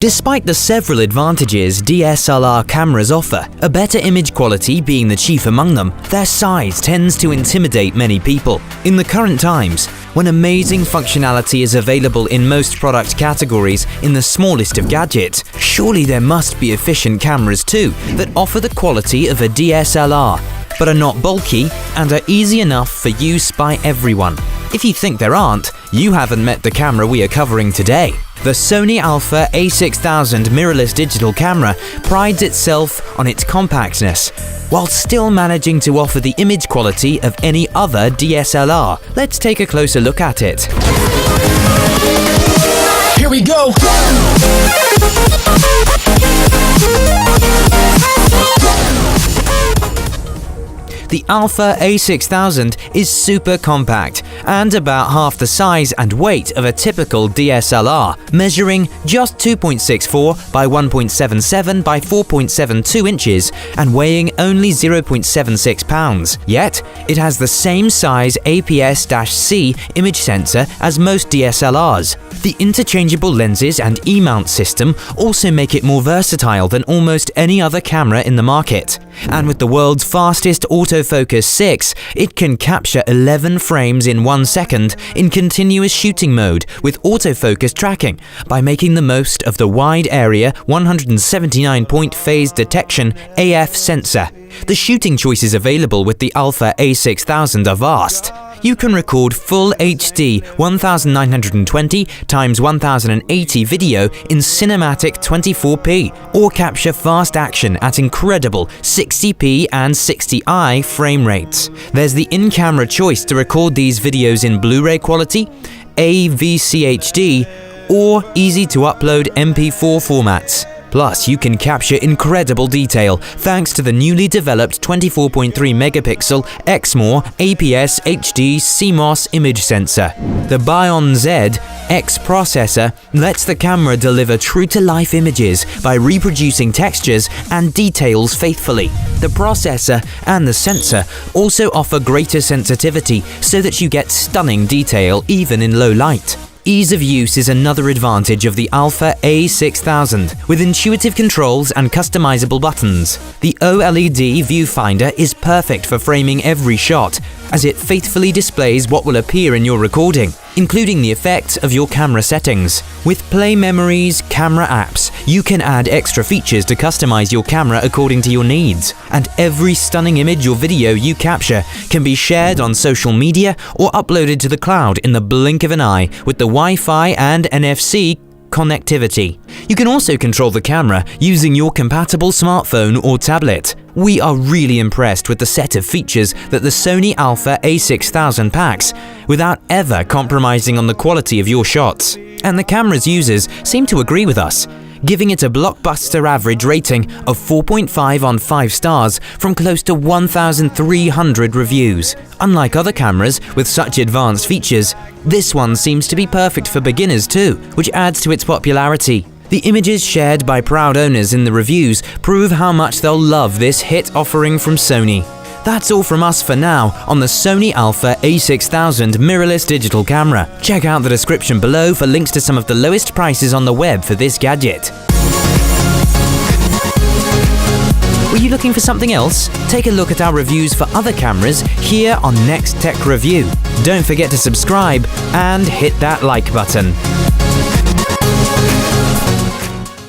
Despite the several advantages DSLR cameras offer, a better image quality being the chief among them, their size tends to intimidate many people. In the current times, when amazing functionality is available in most product categories in the smallest of gadgets, surely there must be efficient cameras too that offer the quality of a DSLR, but are not bulky and are easy enough for use by everyone. If you think there aren't, you haven't met the camera we are covering today. The Sony Alpha a6000 Mirrorless Digital Camera prides itself on its compactness, while still managing to offer the image quality of any other DSLR. Let's take a closer look at it. Here we go! The Alpha a6000 is super compact and about half the size and weight of a typical DSLR, measuring just 2.64 by 1.77 by 4.72 inches and weighing only 0.76 pounds. Yet, it has the same size APS-C image sensor as most DSLRs. The interchangeable lenses and E-mount system also make it more versatile than almost any other camera in the market. And with the world's fastest autofocus 6, it can capture 11 frames in 1 second in continuous shooting mode with autofocus tracking by making the most of the wide area 179-point phase detection AF sensor. The shooting choices available with the Alpha a6000 are vast. You can record full HD 1920x1080 video in cinematic 24p, or capture fast action at incredible 60p and 60i frame rates. There's the in-camera choice to record these videos in Blu-ray quality, AVCHD, or easy-to-upload MP4 formats. Plus, you can capture incredible detail thanks to the newly developed 24.3 megapixel Exmor APS HD CMOS image sensor. The Bion Z X processor lets the camera deliver true-to-life images by reproducing textures and details faithfully. The processor and the sensor also offer greater sensitivity so that you get stunning detail even in low light. Ease of use is another advantage of the Alpha a6000, with intuitive controls and customizable buttons. The OLED viewfinder is perfect for framing every shot, as it faithfully displays what will appear in your recording, including the effects of your camera settings. With Play Memories camera apps, you can add extra features to customize your camera according to your needs, and every stunning image or video you capture can be shared on social media or uploaded to the cloud in the blink of an eye with the Wi-Fi and NFC connectivity. You can also control the camera using your compatible smartphone or tablet. We are really impressed with the set of features that the Sony Alpha a6000 packs, without ever compromising on the quality of your shots. And the camera's users seem to agree with us, giving it a blockbuster average rating of 4.5 on 5 stars from close to 1,300 reviews. Unlike other cameras with such advanced features, this one seems to be perfect for beginners too, which adds to its popularity. The images shared by proud owners in the reviews prove how much they'll love this hit offering from Sony. That's all from us for now on the Sony Alpha a6000 Mirrorless Digital Camera. Check out the description below for links to some of the lowest prices on the web for this gadget. Were you looking for something else? Take a look at our reviews for other cameras here on Next Tech Review. Don't forget to subscribe and hit that like button.